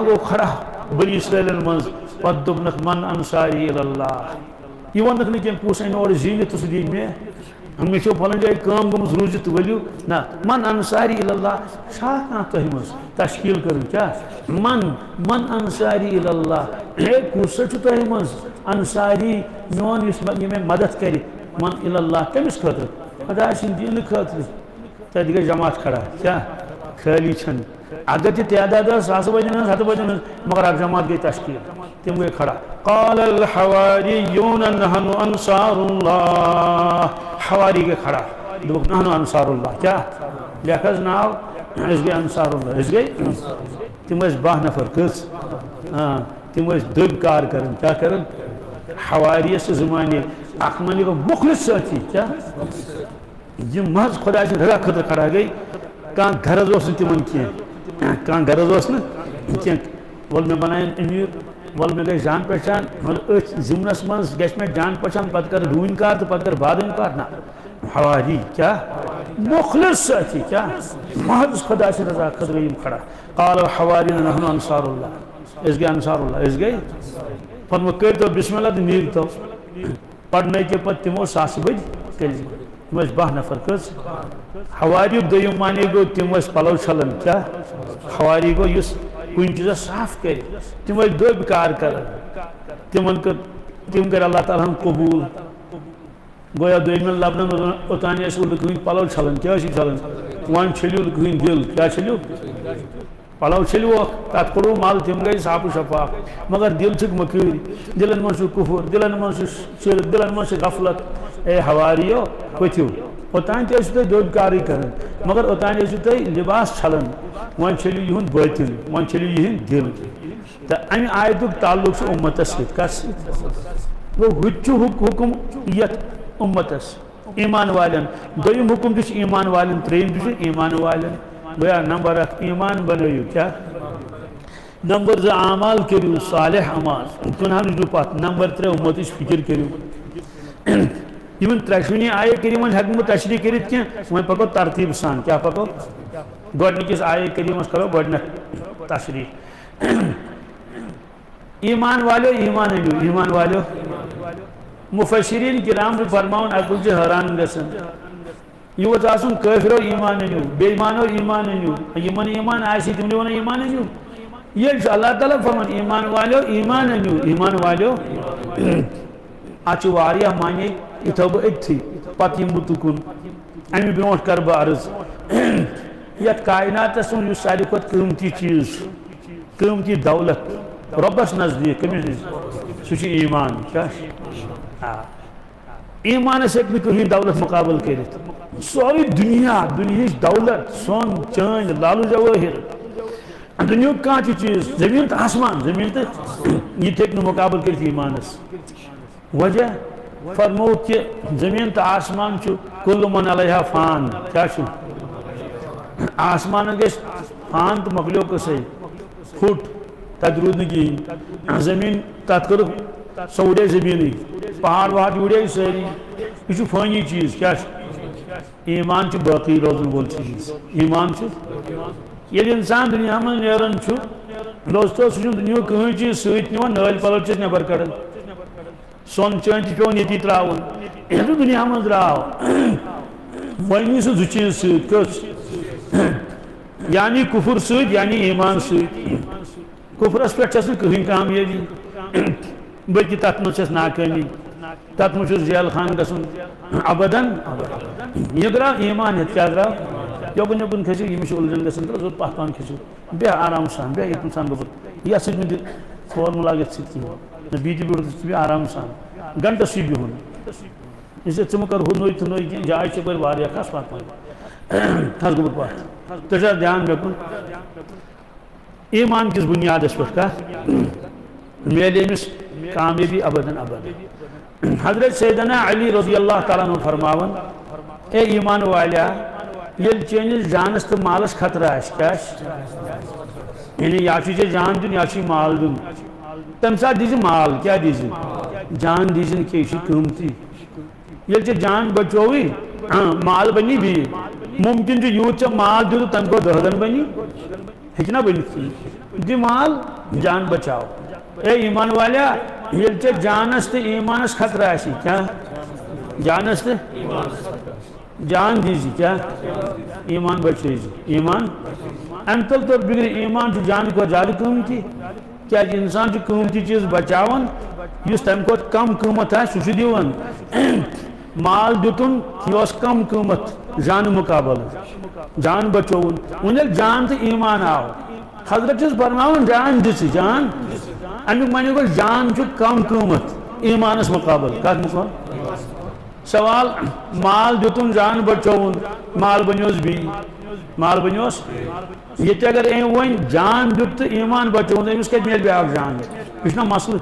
گو کھڑا بنی اسرائیل مز پتہ دوپنک من انصاری اللہ یہ ونک نہ کینٛہہ پونٛسہٕ اَنہِ اورٕ زیٖنِتھ تہٕ سُہ دی مےٚ چھو پھلٲنۍ جایہِ کٲم گٔمٕژ روٗزِتھ ؤلِو نہ من انصاری اللہ چھا کانٛہہ تۄہہِ منٛز تشکیٖل کٔرٕن کیٛاہ من انصاری اللہ ہے کُس چھُ تۄہہِ منٛز انصاری میون یُس یہِ مےٚ مدد کرِ من اللہ کٔمِس خٲطرٕ خدا سٕنٛدِ دیٖنہٕ خٲطرٕ تتہِ گٔے جماعت کھڑا کیٛاہ خٲلی چھنہٕ اگر تہِ تعداد ٲس ساسہٕ بجن ہٕنٛز ہتہٕ بجن ہٕنٛز مگر اکھ جماعت گٔے تشکیٖل تِم گٔے کھڑا قال الحواریون نحن انصار اللہ حواری گٔے کھڑا دوٚپُکھ نحن انصار اللہ کیٛاہ لیکھ حظ ناو أسۍ گٔے انصار اللہ أسۍ گٔے تِم ٲسۍ 12 نفر کٔژ تِم ٲسۍ دٔبۍ کار کران کیٛاہ کران حواریس زمانے اکھ معنی گوٚو مخلص سٲتھی کیٛاہ یِم محض خۄدا سٕنٛدِ رضا خٲطرٕ کھڑا گٔے کانٛہہ غرض اوس نہٕ تِمن کینٛہہ کانٛہہ غرض اوس نہٕ کینٛہہ وۄل مےٚ بنایَن أمیٖر وۄل مےٚ گژھِ جان پہچان وۄل أتھۍ زِمنس منٛز گژھِ مےٚ جان پہچان پتہٕ کرٕ ڈوٗنۍ کار تہٕ پتہٕ کرٕ بادام کار نہ حواری کیٛاہ مخلص سٲتھی کیٛاہ محض خۄدا سٕنٛدِ رضا خٲطرٕ یِم کھڑا قال الحواریون نحن انصار اللہ أسۍ گٔے انصار اللہ أسۍ گٔے فرمووُکھ کٔرۍتو بسم اللہ تہٕ نیٖرۍتو پرنٲیِکے پتہٕ تِمو ساسہٕ بٔدۍ تیٚلہِ تِم ٲسۍ 12 نفر کٔژ حواریُک دوٚیِم معنی گوٚو تِم ٲسۍ پلو چھلان کیٛاہ حواری گوٚو یُس کُنہِ چیٖزس صاف کرِ تِم ٲسۍ دٔبۍ کار کران تِم کٔرۍ اللہ تعالیٰ ہن قبوٗل گویا دوٚیمٮ۪ن لفظن اوٚتانۍ ٲسۍ نہٕ کٕہٕنۍ پلو چھلان کیٛاہ ٲسۍ چھلان وۄنۍ چھٔلِو نہٕ کٕہٕنۍ دِل کیٛاہ چھٔلِو پلو چھٔلِووکھ تتھ کوٚڑوُ مل تِم گٔے صاف و شفاف مگر دِل چھِکھ مٔکٕرۍ دِلن منٛز چھُ کُفر دِلن منٛز چھُ شرک دِلن منٛز چھِ غفلت اے حواریو پٔتھِو اوٚتانۍ تہِ ٲسِو تُہۍ دٔبۍ کارٕے کران مگر اوٚتانۍ ٲسِو تُہۍ لباس چھلان وۄنۍ چھٔلِو یِہُنٛد باطِن وۄنۍ چھٔلِو یِہِنٛدۍ دِل تہٕ امہِ آیتُک تعلق چھُ اُمتس سۭتۍ کتھ سۭتۍ گوٚو ہُہ تہِ چھُ حُکم یتھ اُمتس ایمان والٮ۪ن دوٚیِم حُکم تہِ چھُ ایمان والٮ۪ن ترٛیٚیِم تہِ چھُ ایمان والٮ۪ن گویا نمبر 1 ایمان بنٲیِو کیٛاہ نمبر 2 اعمال کٔرِو صالح اعمال کُنہن روٗزِو پتھ نمبر 3 اُمتٕچ فِکر کٔرِو یِمن ترٛٮ۪شوٕنی آیے کٔرِو وۄنۍ ہٮ۪کہٕ بہٕ تشریح کٔرِتھ کینٛہہ وۄنۍ پکو ترتیٖب سان کیٛاہ پکو گۄڈنِکِس آیے کٔریٖمس کرو گۄڈنٮ۪تھ تشریح ایمان والیو ایمان أنِو ایمان والیو مفسرین کرام چھِ فرماوان اکُل چھِ حٲران گژھان یوت آسُن کٲفرو ایمان أنِو بے ایمانو ایمان أنِو یِمن ایمان آسہِ تِم چھِ ونان ایمان أنِو ییٚلہِ چھُ اللہ تعالیٰ فرمان ایمان والیو ایمان أنِو ایمان والیو اتھ چھِ واریاہ معنے یہِ تھاو بہٕ أتتھٕے پتہٕ یِمہٕ بہٕ تُکُن امہِ برونٛٹھ کرٕ بہٕ عرض یتھ کائناتس منٛز یُس ساروی کھۄتہٕ قۭمتی چیٖز چھُ قۭمتی دولت رۄبس نزدیٖک کٔمِس نِش سُہ چھُ ایمان کیٛاہ ایمانس ہیٚکہِ نہٕ کٕہٕنۍ دولت مُقابل کٔرِتھ سورُے دُنیہٕچ دولت سۄن چٲنۍ لالہٕ جوٲہِر دُنیہُک کانٛہہ تہِ چیٖز زٔمیٖن تہٕ آسمان زٔمیٖن تہٕ یہِ تہِ ہیٚکہِ نہٕ مُقابل کٔرِتھ ایمانس وجہ فرمووُکھ کہِ زٔمیٖن تہٕ آسمان چھُ کُلُّ من علیہا فان کیٛاہ چھُ آسمانس گژھِ فان تہٕ مۄکلیو قٕصے پھُٹ تتہِ روٗد نہٕ کِہیٖنۍ زٔمیٖن تتھ کٔرٕکھ سۄ وُڈے زٔمیٖنٕے پہاڑ وہاڑ وُڈے سٲری یہِ چھُ فٲنی چیٖز کیٛاہ چھُ ایمان چھُ باقٕے روزن وول چیٖز ایمان چھُ ییٚلہِ اِنسان دُنیا منٛز نیران چھُ دوستو سُہ چھُنہٕ دُنیہُک کٕہٕنۍ چیٖز سۭتۍ نِوان نٲلۍ پلو چھِس نٮ۪بر کڑان سۄن چٲنۍ تہِ پیٚوان ییٚتی ترٛاوُن ییٚلہِ سُہ دُنیا منٛز درٛاو وۄنۍ نی سُہ 2 چیٖز سۭتۍ کٔژ یعنی کُفر سۭتۍ یعنی ایمان سۭتۍ کُفرس پٮ۪ٹھ چھس نہٕ کٕہٕنۍ کامیٲبی بلکہِ تتھ منٛز چھس ناکٲمی تتھ منٛز چھُ ذیل خان گژھُن ابدن یہِ درٛاو ایمان ہٮ۪تھ کیٛاہ درٛاو یوکُن یوکُن کھٔسِو ییٚمِس چھُ اُلجن گژھان تہٕ پتھ پہن کھٔسِو بیٚہہ آرام سان بیٚہہ ییٚتٮ۪ن سان گوٚبُر یتھ سۭتۍ مہٕ دِ فارمولا گژھِ سۭتۍ کِہیٖنۍ بیٚیہِ تہِ بیوٗٹھ بیٚہہ آرام سان گنٹس چھُے بِہُن اسلیے ژٕ مہٕ کر ہُہ نٔے تہٕ نٔے کینٛہہ جاے چھِ یپٲرۍ واریاہ کھس پتھ پہن کھس گوٚبُر پتھ تُہۍ چھا دھیان مےٚ کُن ایمان کِس بُنیادس پٮ۪ٹھ کتھ میلہِ أمِس کامیٲبی ابدن ابد حضرت سیدنا علی رضی اللہ تعالیٰ عنہ فرماوان اے ایمان والیا ییٚلہِ چٲنِس جانس تہٕ مالس خطرٕ آسہِ کیٛاہ آسہِ یعنی یا چھُے ژےٚ جان دیُن یا چھُے مال دیُن تمہِ ساتہٕ دِزِ مال کیٛاہ دِزِ جان دِزِ نہٕ کینٛہہ یہِ چھُ قۭمتی ییٚلہِ ژےٚ جان بچووٕے مال بنی بیٚیہِ مُمکِن چھُ یوٗت ژےٚ مال دیُت تمہِ کھۄتہٕ 10 دۄہن بنی ہیٚکہِ نا بٔنِتھ کِہیٖنۍ دی مال جان بچاؤ اے ایمان والیا یل چے جانس تے ایمانس خطرہ آسی کیا جانس تے جان دیزی کیا ایمان بچیزی ایمان انتل تو بگر ایمان چو جان کو زیادہ قیمتی کیا انسان چو قیمتی چیز بچاون یس تم کو کم قیمت ہے سوچ دیون مال دیتن یہ کم قیمت جان مقابل جان بچون انہیں جان تو ایمان آو حضرت چیز فرماون جان دیسی جان امیک معنی کو جان چو کم قیمت ایمانس مقابل کات مقابل سوال مال دیتن جان بچون مال بنیوس بھی مال بنیوس یہ تے اگر این جان دیت ایمان بچون امس کت میل بیاکھ جان یہ چھنا مسئلہ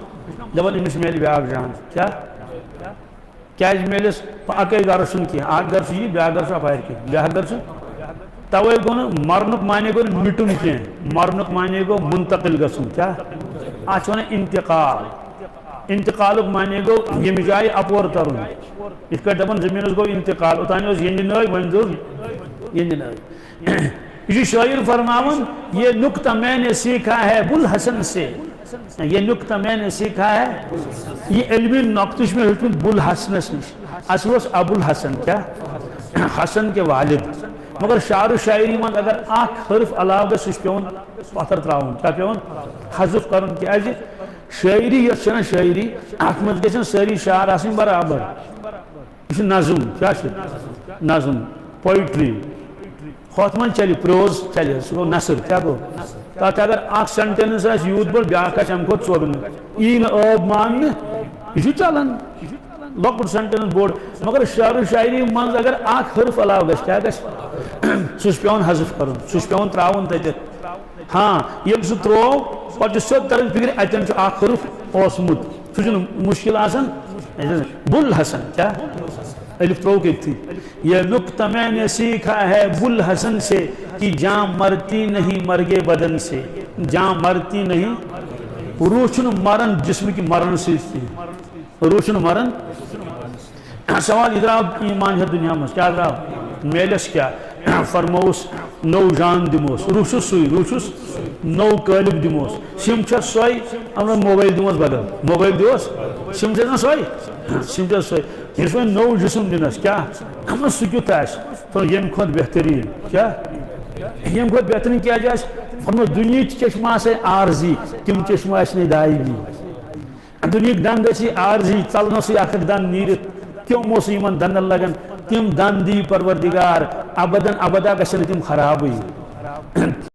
دپان امس میل بیاکھ جان کیا کیاز میلس اکے گر چھن کی اکھ گر چھ بیاکھ گر چھ اپار کی بیاکھ گر چھ توے گو مرنک معنی گو مٹن کی مرنک معنی گو منتقل گژھن کیا اچھ ونان انتقال انتقالک معنی گو یم جائے اپور ترن اس کا دپان زمینس گو انتقال اوتانی اوس ینج نٲے وۄنۍ دوٚپ ینج نٲے یہ شاعر فرماون یہ نکتہ میں نے سیکھا ہے بُلحسن سے یہ نکتہ میں نے سیکھا ہے یہ علمی نقطش میں ہیچ بُلحسنس نش اصل اس ابو الحسن کیا حسن کے والد مگر شعر و شاعری من اگر اخ حرف علاوہ گژھِ سُہ چھُ پیوان پتھر تراؤن کیا پیوان حذف کرن کیازِ شاعری یۄس چھنا شاعری اتھ منٛز گژھن سٲری شعر آسٕنۍ برابر یہ نظم کیا نظم پوئٹری ہوت من چلی پروز چلی سہ گو نثر کیا گو تک اگر اخ سینٹینس آس یوت بڑ بیاکھ آسہِ امہ کھۄتہٕ ژۄگنہٕ یی نہٕ ٲب ماننہٕ یہ چھُ چلان لۄکُٹ سینٹینس بوڑ مگر شعر و شاعری منٛز اگر اخ حرف علاوہ گژھِ کیا گژھِ سہ چھُ پیوان حذف کرُن سہ چھُ پیوان تراوُن تتیتھ ہاں ییٚلہِ سُہ تروو پتہٕ چھُ سیوٚد تران فکر اتٮ۪ن چھُ اکھ حرف اوسمُت سُہ چھُنہٕ مشکل آسان بُلحسن کیا الف ترو کے تھی یہ نکتہ میں نے سیکھا ہے بُلحسن سے کہ جان مرتی نہیں مرگے بدن سے جان مرتی نہیں روح چھنہ مرن جسم کی مرن سے روح چھنہ مرن سوال ادھر آو ایمان ہے دنیا میں کیا درآو میلس کیا فرموس نو جان دموس روح چھُس سُے روح چھُس نو قالب دموس سم چھس سوے ہم موبائل دموس بدل موبائل دیوس سم چھس نا سوے سم چھس سوے یہ نو جسم دنس کیا ہم سہ کیت آس یم کھت بہترین کیا یم کھت بہترین کیا آس فرمو دنیا چشمہ آسے عارضی تم چشمہ آسنے دائمی دنیا دند گژھی عارضی ژلنو سی اکھ دند نیرتھ تمو سی یمن دندن لگن تم دند دی پروردگار ابدن ابدا گژھن تم خرابٕے